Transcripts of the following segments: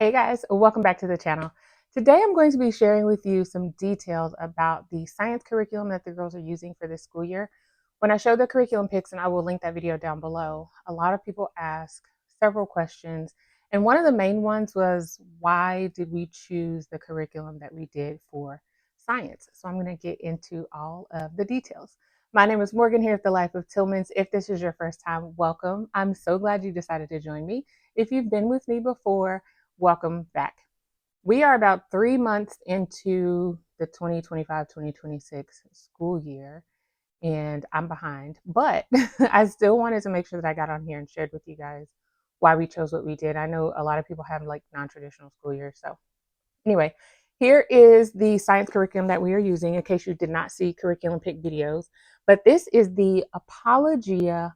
Hey guys, welcome back to the channel. Today I'm going to be sharing with you some details about the science curriculum that the girls are using for this school year. When I show the curriculum pics, and I will link that video down below, a lot of people ask several questions. And one of the main ones was, why did we choose the curriculum that we did for science? So I'm going to get into all of the details. My name is Morgan here at The Life of Tillmans. If this is your first time, welcome. I'm so glad you decided to join me. If you've been with me before, welcome back. We are about 3 months into the 2025-2026 school year, and I'm behind, but I still wanted to make sure that I got on here and shared with you guys why we chose what we did. I know a lot of people have like non-traditional school years. So anyway, here is the science curriculum that we are using in case you did not see curriculum pick videos. But this is the Apologia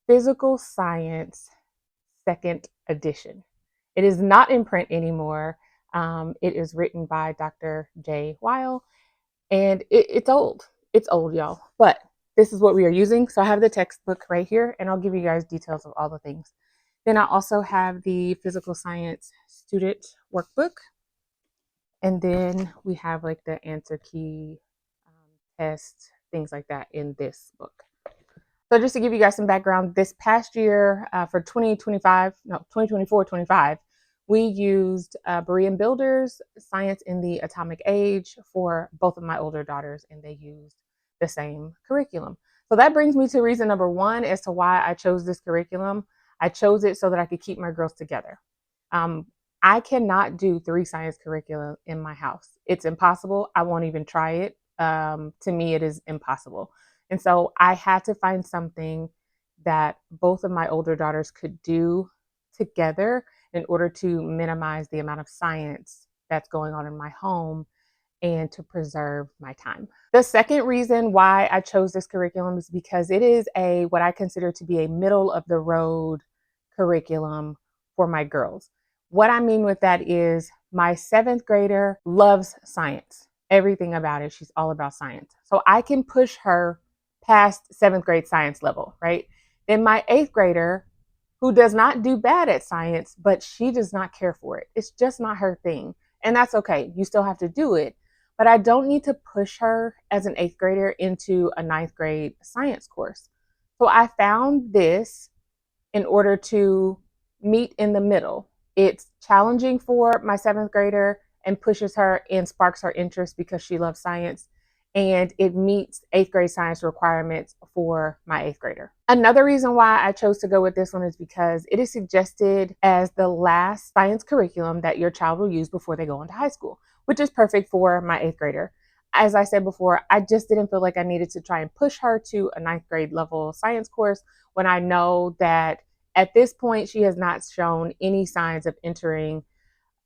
Physical Science second edition. It is not in print anymore. It is written by Dr. J. Weil, and it's old. It's old, y'all. But this is what we are using. So I have the textbook right here, and I'll give you guys details of all the things. Then I also have the physical science student workbook. And then we have like the answer key tests, things like that in this book. So just to give you guys some background, this past year for 2024-25, we used Berean Builders, Science in the Atomic Age for both of my older daughters, and they used the same curriculum. So that brings me to reason number one as to why I chose this curriculum. I chose it so that I could keep my girls together. I cannot do 3 science curricula in my house. It's impossible. I won't even try it. To me, it is impossible. And so I had to find something that both of my older daughters could do together in order to minimize the amount of science that's going on in my home and to preserve my time. The second reason why I chose this curriculum is because it is what I consider to be a middle of the road curriculum for my girls. What I mean with that is my 7th grader loves science, everything about it. She's all about science. So I can push her past 7th grade science level, right? Then my 8th grader, who does not do bad at science, but she does not care for it. It's just not her thing. And that's okay. You still have to do it. But I don't need to push her as an 8th grader into a 9th grade science course. So I found this in order to meet in the middle. It's challenging for my 7th grader and pushes her and sparks her interest because she loves science. And it meets 8th grade science requirements for my 8th grader. Another reason why I chose to go with this one is because it is suggested as the last science curriculum that your child will use before they go into high school, which is perfect for my 8th grader. As I said before, I just didn't feel like I needed to try and push her to a 9th grade level science course when I know that at this point she has not shown any signs of entering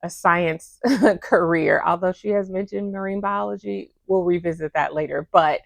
a science career, although she has mentioned marine biology. We'll revisit that later. But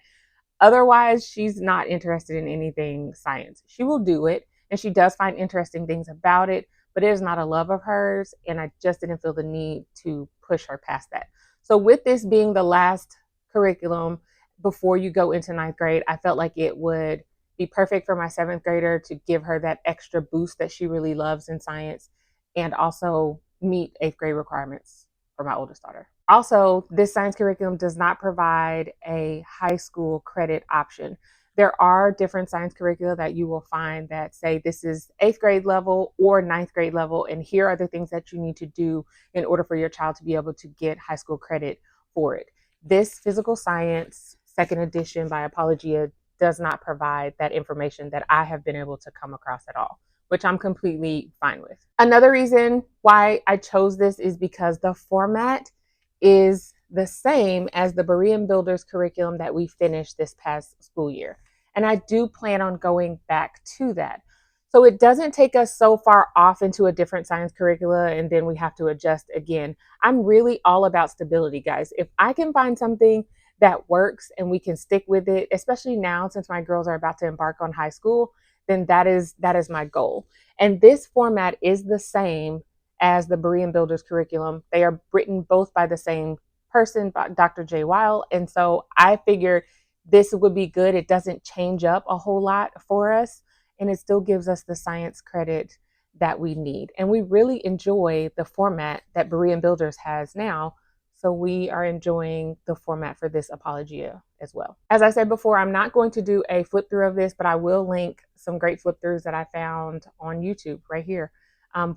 otherwise, she's not interested in anything science. She will do it, and she does find interesting things about it, but it is not a love of hers, and I just didn't feel the need to push her past that. So with this being the last curriculum before you go into 9th grade, I felt like it would be perfect for my 7th grader to give her that extra boost that she really loves in science, and also meet 8th grade requirements for my oldest daughter. Also, this science curriculum does not provide a high school credit option. There are different science curricula that you will find that say this is 8th grade level or 9th grade level, and here are the things that you need to do in order for your child to be able to get high school credit for it. This physical science second edition by Apologia does not provide that information that I have been able to come across at all, which I'm completely fine with. Another reason why I chose this is because the format is the same as the Berean Builders curriculum that we finished this past school year. And I do plan on going back to that. So it doesn't take us so far off into a different science curricula and then we have to adjust again. I'm really all about stability, guys. If I can find something that works and we can stick with it, especially now since my girls are about to embark on high school, then that is my goal. And this format is the same as the Berean Builders curriculum. They are written both by the same person, Dr. J. Weil. And so I figured this would be good. It doesn't change up a whole lot for us, and it still gives us the science credit that we need. And we really enjoy the format that Berean Builders has now. So we are enjoying the format for this Apologia as well. As I said before, I'm not going to do a flip through of this, but I will link some great flip throughs that I found on YouTube right here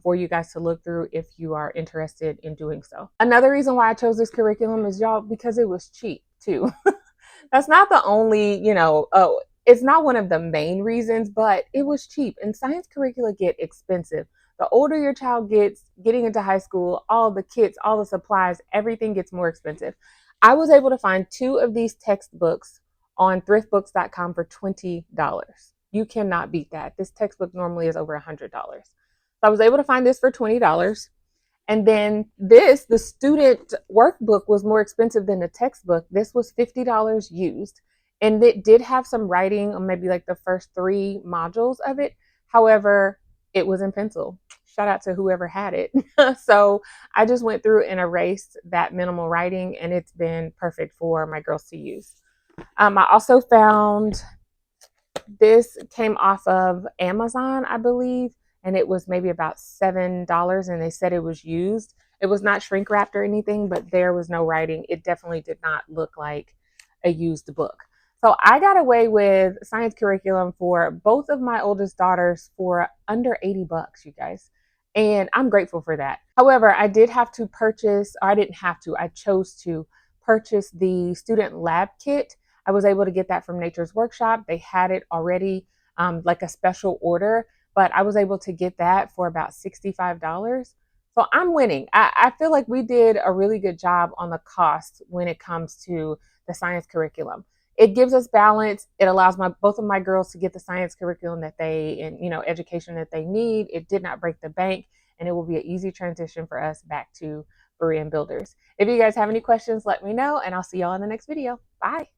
for you guys to look through if you are interested in doing so. Another reason why I chose this curriculum is, y'all, because it was cheap too. That's not the only, it's not one of the main reasons, but it was cheap. And science curricula get expensive. The older your child gets, getting into high school, all the kits, all the supplies, everything gets more expensive. I was able to find 2 of these textbooks on thriftbooks.com for $20. You cannot beat that. This textbook normally is over $100. So I was able to find this for $20. And then this, the student workbook, was more expensive than the textbook. This was $50 used. And it did have some writing on maybe like the first 3 modules of it. However, it was in pencil. Shout out to whoever had it. So I just went through and erased that minimal writing, and it's been perfect for my girls to use. I also found this came off of Amazon, I believe, and it was maybe about $7, and they said it was used. It was not shrink wrapped or anything, but there was no writing. It definitely did not look like a used book. So I got away with science curriculum for both of my oldest daughters for under $80, you guys. And I'm grateful for that. However, I did have to purchase, or I didn't have to, I chose to purchase the student lab kit. I was able to get that from Nature's Workshop. They had it already, like a special order, but I was able to get that for about $65. So I'm winning. I feel like we did a really good job on the cost when it comes to the science curriculum. It gives us balance. It allows both of my girls to get the science curriculum that education that they need. It did not break the bank, and it will be an easy transition for us back to Berean Builders. If you guys have any questions, let me know, and I'll see y'all in the next video. Bye.